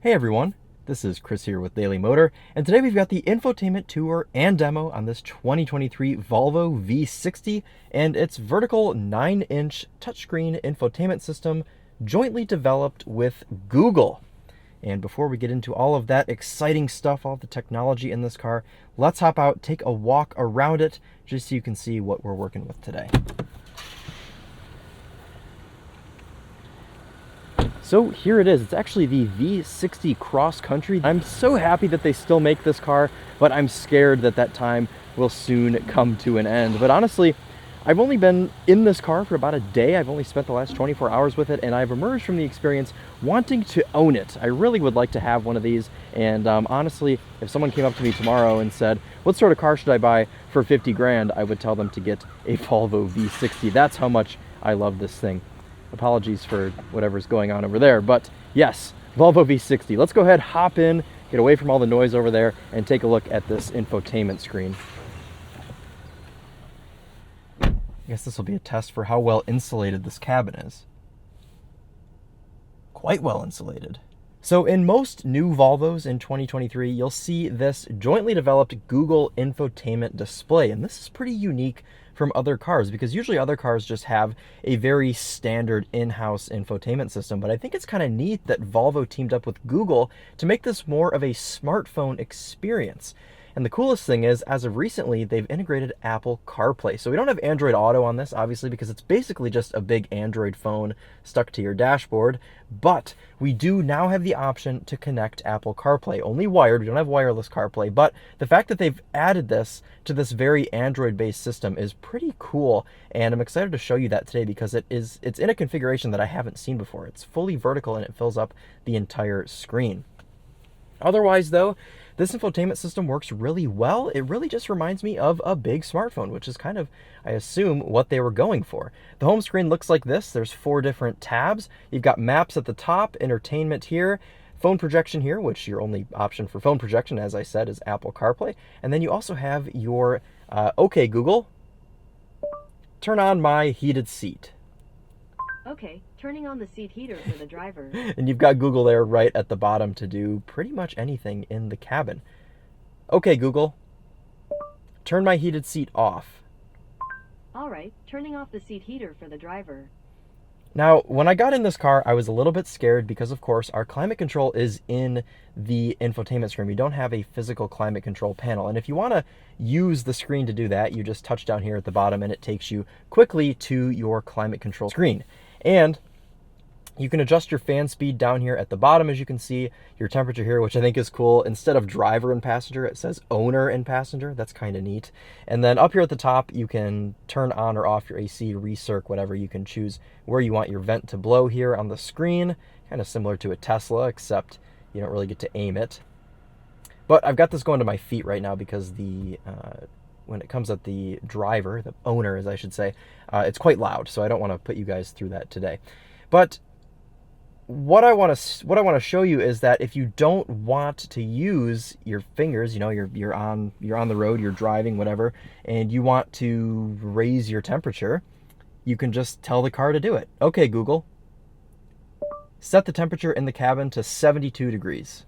Hey everyone, this is Chris here with Daily Motor, and today we've got the infotainment tour and demo on this 2023 Volvo V60 and its vertical 9-inch touchscreen infotainment system jointly developed with Google. And before we get into all of that exciting stuff, all the technology in this car, let's hop out, take a walk around it, just so you can see what we're working with today. So here it is. It's actually the V60 Cross Country. I'm so happy that they still make this car, but I'm scared that that time will soon come to an end. But honestly, I've only been in this car for about a day. I've only spent the last 24 hours with it, and I've emerged from the experience wanting to own it. I really would like to have one of these, and honestly, if someone came up to me tomorrow and said, what sort of car should I buy for 50 grand, I would tell them to get a Volvo V60. That's how much I love this thing. Apologies for whatever's going on over there, but yes, Volvo V60. Let's go ahead, hop in, get away from all the noise over there, and take a look at this infotainment screen. I guess this will be a test for how well insulated this cabin is. Quite well insulated. So in most new Volvos in 2023, you'll see this jointly developed Google infotainment display, and this is pretty unique from other cars because usually other cars just have a very standard in-house infotainment system, but I think it's kind of neat that Volvo teamed up with Google to make this more of a smartphone experience. And the coolest thing is, as of recently, they've integrated Apple CarPlay. So we don't have Android Auto on this, obviously, because it's basically just a big Android phone stuck to your dashboard. But we do now have the option to connect Apple CarPlay. Only wired, we don't have wireless CarPlay. But the fact that they've added this to this very Android-based system is pretty cool. And I'm excited to show you that today because it's in a configuration that I haven't seen before. It's fully vertical and it fills up the entire screen. Otherwise, though, this infotainment system works really well. It really just reminds me of a big smartphone, which is kind of, I assume, what they were going for. The home screen looks like this. There's 4 different tabs. You've got maps at the top, entertainment here, phone projection here, which your only option for phone projection, as I said, is Apple CarPlay. And then you also have your, OK Google, turn on my heated seat. Okay, turning on the seat heater for the driver. And you've got Google there right at the bottom to do pretty much anything in the cabin. Okay, Google, turn my heated seat off. All right, turning off the seat heater for the driver. Now, when I got in this car, I was a little bit scared because, of course, our climate control is in the infotainment screen. We don't have a physical climate control panel. And if you want to use the screen to do that, you just touch down here at the bottom and it takes you quickly to your climate control screen. And you can adjust your fan speed down here at the bottom, as you can see, your temperature here, which I think is cool. Instead of driver and passenger, it says owner and passenger. That's kind of neat. And then up here at the top, you can turn on or off your AC, recirc, whatever. You can choose where you want your vent to blow here on the screen, kind of similar to a Tesla, except you don't really get to aim it. But I've got this going to my feet right now because when it comes at the driver, the owner, as I should say, it's quite loud, so I don't want to put you guys through that today. But what I want to show you is that if you don't want to use your fingers, you know, you're on the road, you're driving, whatever, and you want to raise your temperature, you can just tell the car to do it. Okay, Google, set the temperature in the cabin to 72 degrees.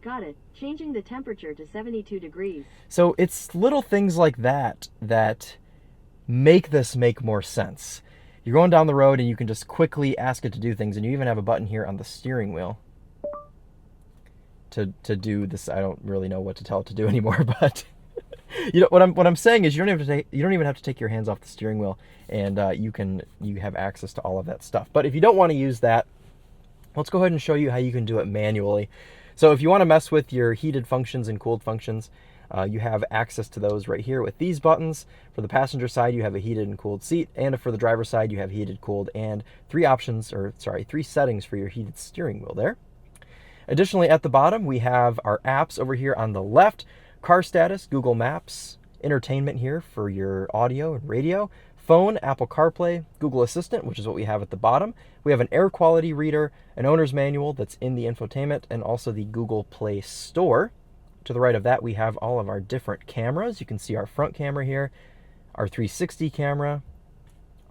Got it. Changing the temperature to 72 degrees. So it's little things like that that make this make more sense. You're going down the road and you can just quickly ask it to do things, and you even have a button here on the steering wheel to do this. I don't really know what to tell it to do anymore, but you know what I'm saying is you don't even have to take your hands off the steering wheel, and you have access to all of that stuff. But if you don't want to use that, let's go ahead and show you how you can do it manually. So if you want to mess with your heated functions and cooled functions, you have access to those right here with these buttons. For the passenger side, you have a heated and cooled seat, and for the driver's side, you have heated, cooled, and 3 settings for your heated steering wheel there. Additionally, at the bottom, we have our apps over here on the left, car status, Google Maps, entertainment here for your audio and radio, phone, Apple CarPlay, Google Assistant, which is what we have at the bottom. We have an air quality reader, an owner's manual that's in the infotainment, and also the Google Play Store. To the right of that, we have all of our different cameras. You can see our front camera here, our 360 camera,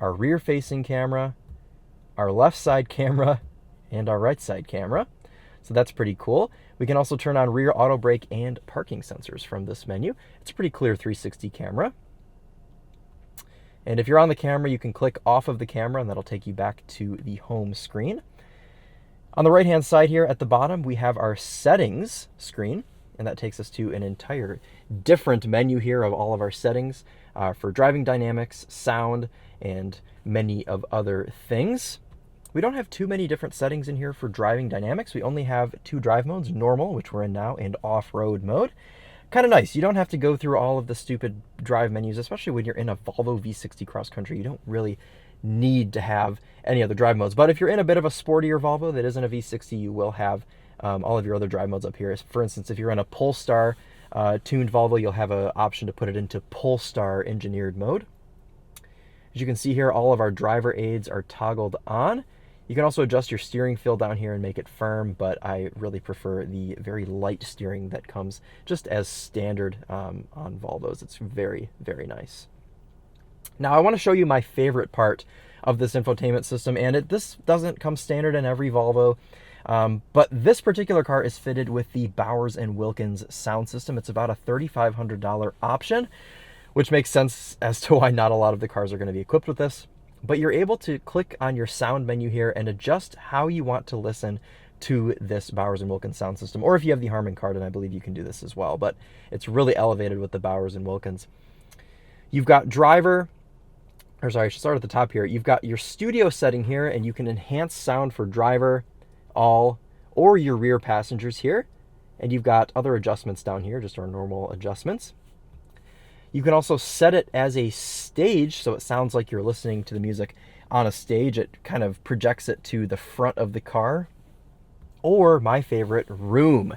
our rear-facing camera, our left side camera, and our right side camera. So that's pretty cool. We can also turn on rear auto brake and parking sensors from this menu. It's a pretty clear 360 camera. And if you're on the camera, you can click off of the camera and that'll take you back to the home screen. On the right-hand side here at the bottom, we have our settings screen, and that takes us to an entire different menu here of all of our settings for driving dynamics, sound, and many of other things. We don't have too many different settings in here for driving dynamics. We only have 2 drive modes, normal, which we're in now, and off-road mode. Kind of nice. You don't have to go through all of the stupid drive menus, especially when you're in a Volvo V60 Cross Country. You don't really need to have any other drive modes. But if you're in a bit of a sportier Volvo that isn't a V60, you will have all of your other drive modes up here. For instance, if you're in a Polestar tuned Volvo, you'll have an option to put it into Polestar engineered mode. As you can see here, all of our driver aids are toggled on. You can also adjust your steering feel down here and make it firm, but I really prefer the very light steering that comes just as standard on Volvos. It's very, very nice. Now I want to show you my favorite part of this infotainment system, and this doesn't come standard in every Volvo, but this particular car is fitted with the Bowers Wilkins sound system. It's about a $3,500 option, which makes sense as to why not a lot of the cars are going to be equipped with this. But you're able to click on your sound menu here and adjust how you want to listen to this Bowers Wilkins sound system. Or if you have the Harman Kardon, I believe you can do this as well, but it's really elevated with the Bowers Wilkins. You've got driver, or sorry, I should start at the top here. You've got your studio setting here, and you can enhance sound for driver, all, or your rear passengers here. And you've got other adjustments down here, just our normal adjustments. You can also set it as a stage, so it sounds like you're listening to the music on a stage. It kind of projects it to the front of the car. Or, my favorite, room.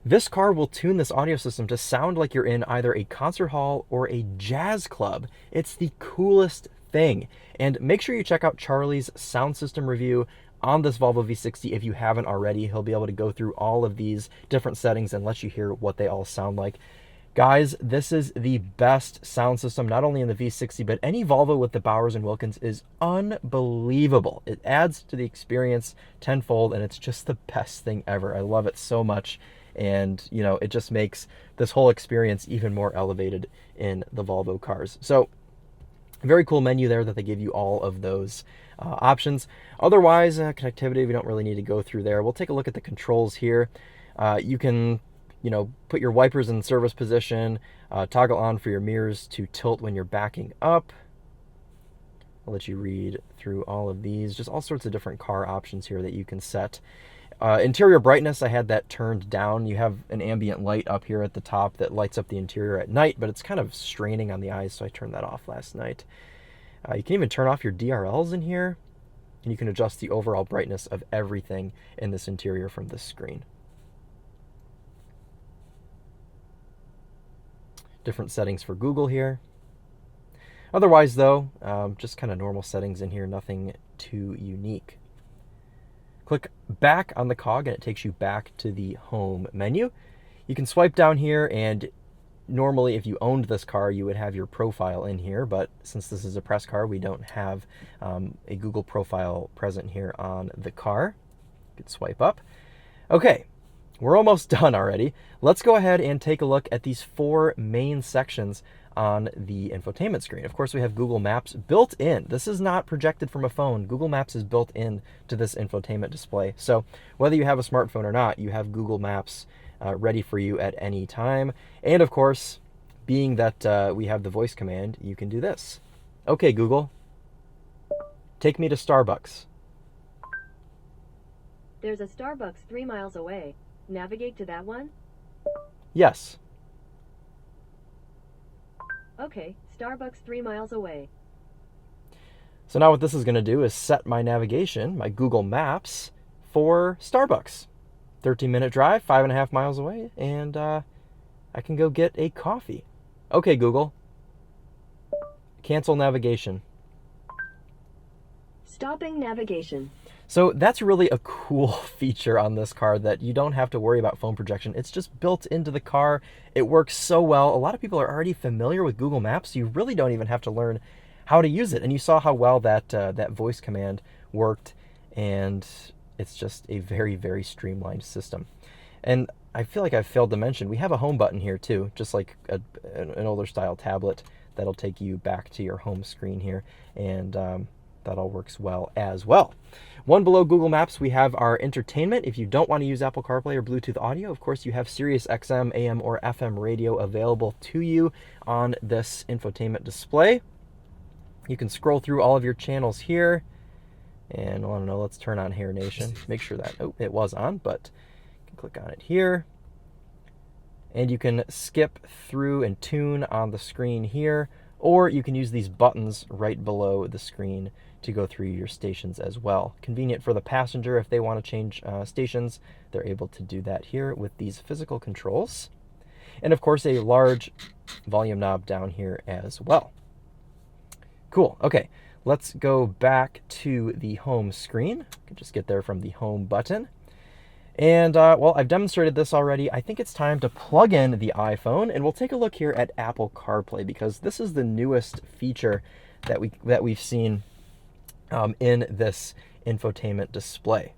This car will tune this audio system to sound like you're in either a concert hall or a jazz club. It's the coolest thing. And make sure you check out Charlie's sound system review on this Volvo V60 if you haven't already. He'll be able to go through all of these different settings and let you hear what they all sound like. Guys, this is the best sound system, not only in the V60, but any Volvo with the Bowers Wilkins is unbelievable. It adds to the experience tenfold, and it's just the best thing ever. I love it so much, and you know, it just makes this whole experience even more elevated in the Volvo cars. So, very cool menu there that they give you all of those options. Otherwise, connectivity, we don't really need to go through there. We'll take a look at the controls here. You can put your wipers in service position, toggle on for your mirrors to tilt when you're backing up. I'll let you read through all of these, just all sorts of different car options here that you can set. Interior brightness, I had that turned down. You have an ambient light up here at the top that lights up the interior at night, but it's kind of straining on the eyes, so I turned that off last night. You can even turn off your DRLs in here, and you can adjust the overall brightness of everything in this interior from this screen. Different settings for Google here. Otherwise, though, just kind of normal settings in here, nothing too unique. Click back on the cog and it takes you back to the home menu. You can swipe down here, and normally if you owned this car, you would have your profile in here, but since this is a press car, we don't have a Google profile present here on the car. You can swipe up. Okay. We're almost done already. Let's go ahead and take a look at these 4 main sections on the infotainment screen. Of course, we have Google Maps built in. This is not projected from a phone. Google Maps is built in to this infotainment display. So whether you have a smartphone or not, you have Google Maps ready for you at any time. And of course, being that we have the voice command, you can do this. Okay, Google, take me to Starbucks. There's a Starbucks 3 miles away. Navigate to that one? Yes. Okay, Starbucks 3 miles away. So now what this is going to do is set my navigation, my Google Maps, for Starbucks. 13-minute drive, 5.5 miles away, and I can go get a coffee. Okay, Google. Cancel navigation. Stopping navigation. So that's really a cool feature on this car, that you don't have to worry about phone projection. It's just built into the car. It works so well. A lot of people are already familiar with Google Maps, so you really don't even have to learn how to use it. And you saw how well that voice command worked. And it's just a very, very streamlined system. And I feel like I've failed to mention, we have a home button here too, just like an older style tablet that'll take you back to your home screen here, and that all works well as well. One below Google Maps, we have our entertainment. If you don't want to use Apple CarPlay or Bluetooth audio, of course, you have Sirius XM, AM, or FM radio available to you on this infotainment display. You can scroll through all of your channels here. And I don't know, let's turn on Hair Nation. Make sure that, oh, it was on, but you can click on it here. And you can skip through and tune on the screen here, or you can use these buttons right below the screen to go through your stations as well. Convenient for the passenger if they want to change stations, they're able to do that here with these physical controls. And of course, a large volume knob down here as well. Cool, okay, let's go back to the home screen. You can just get there from the home button. And well, I've demonstrated this already. I think it's time to plug in the iPhone, and we'll take a look here at Apple CarPlay, because this is the newest feature that we've seen in this infotainment display.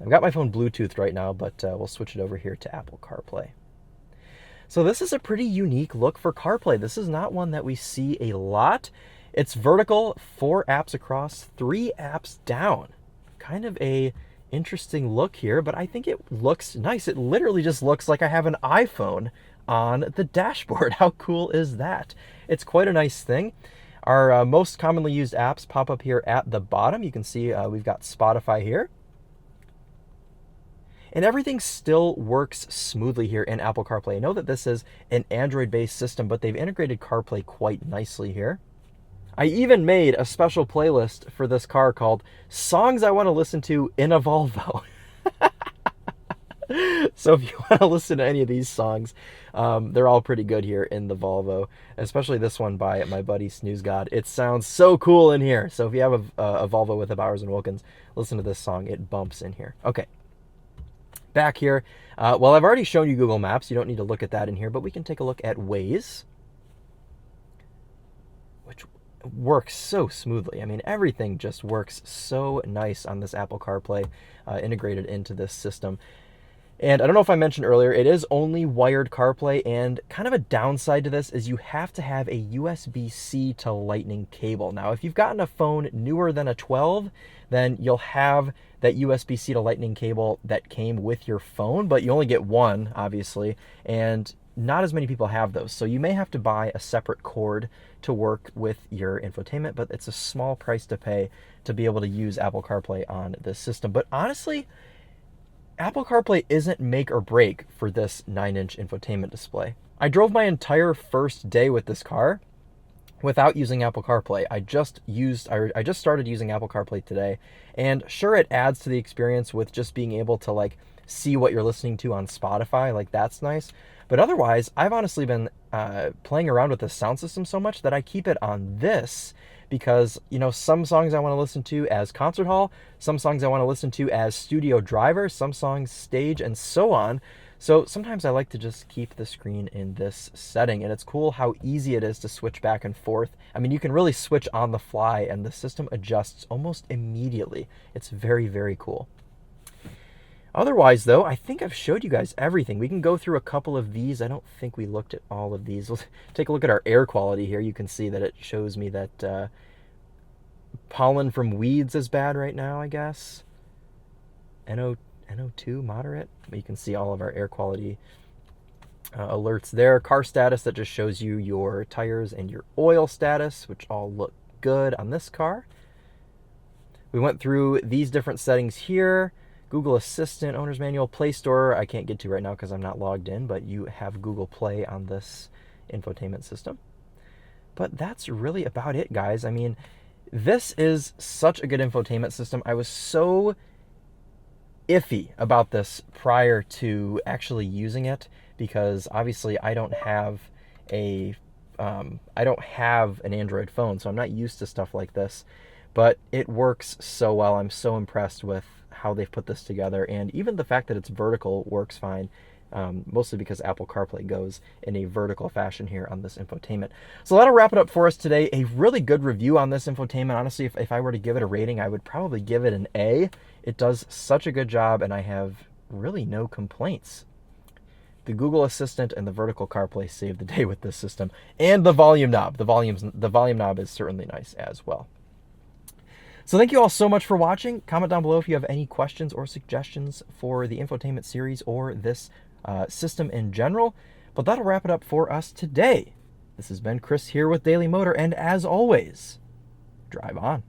I've got my phone Bluetoothed right now, but we'll switch it over here to Apple CarPlay. So this is a pretty unique look for CarPlay. This is not one that we see a lot. It's vertical, 4 apps across, 3 apps down. Kind of a interesting look here, but I think it looks nice. It literally just looks like I have an iPhone on the dashboard. How cool is that? It's quite a nice thing. Our most commonly used apps pop up here at the bottom. You can see we've got Spotify here. And everything still works smoothly here in Apple CarPlay. I know that this is an Android-based system, but they've integrated CarPlay quite nicely here. I even made a special playlist for this car called Songs I Want to Listen to in a Volvo. So if you want to listen to any of these songs, they're all pretty good here in the Volvo, especially this one by my buddy Snooze God. It sounds so cool in here. So if you have a Volvo with a Bowers Wilkins, listen to this song. It bumps in here. Okay. Back here, well, I've already shown you Google Maps. You don't need to look at that in here, but we can take a look at Waze, which works so smoothly. I mean, everything just works so nice on this Apple CarPlay integrated into this system. And I don't know if I mentioned earlier, it is only wired CarPlay, and kind of a downside to this is you have to have a USB-C to Lightning cable. Now, if you've gotten a phone newer than a 12, then you'll have that USB-C to Lightning cable that came with your phone, but you only get one, obviously, and not as many people have those. So you may have to buy a separate cord to work with your infotainment, but it's a small price to pay to be able to use Apple CarPlay on this system. But honestly, Apple CarPlay isn't make or break for this 9-inch infotainment display. I drove my entire first day with this car without using Apple CarPlay. I just started using Apple CarPlay today, and sure, it adds to the experience with just being able to like see what you're listening to on Spotify. Like, that's nice. But otherwise, I've honestly been playing around with the sound system so much that I keep it on this, because, you know, some songs I want to listen to as concert hall, some songs I want to listen to as studio driver, some songs stage, and so on. So sometimes I like to just keep the screen in this setting, and it's cool how easy it is to switch back and forth. I mean, you can really switch on the fly, and the system adjusts almost immediately. It's very, very cool. Otherwise, though, I think I've showed you guys everything. We can go through a couple of these. I don't think we looked at all of these. We'll take a look at our air quality here. You can see that it shows me that pollen from weeds is bad right now, I guess. NO2 moderate. You can see all of our air quality alerts there. Car status, that just shows you your tires and your oil status, which all look good on this car. We went through these different settings here. Google Assistant, Owner's Manual, Play Store, I can't get to right now because I'm not logged in, but you have Google Play on this infotainment system. But that's really about it, guys. I mean, this is such a good infotainment system. I was so iffy about this prior to actually using it, because obviously I don't have an Android phone, so I'm not used to stuff like this. But it works so well. I'm so impressed with how they've put this together, and even the fact that it's vertical works fine. mostly because Apple CarPlay goes in a vertical fashion here on this infotainment. So that'll wrap it up for us today. A really good review on this infotainment. Honestly, if I were to give it a rating, I would probably give it an A. It does such a good job, and I have really no complaints. The Google Assistant and the vertical CarPlay save the day with this system, and the volume knob. The volume knob is certainly nice as well. So thank you all so much for watching. Comment down below if you have any questions or suggestions for the infotainment series or this system in general. But that'll wrap it up for us today. This has been Chris here with Daily Motor, and as always, drive on.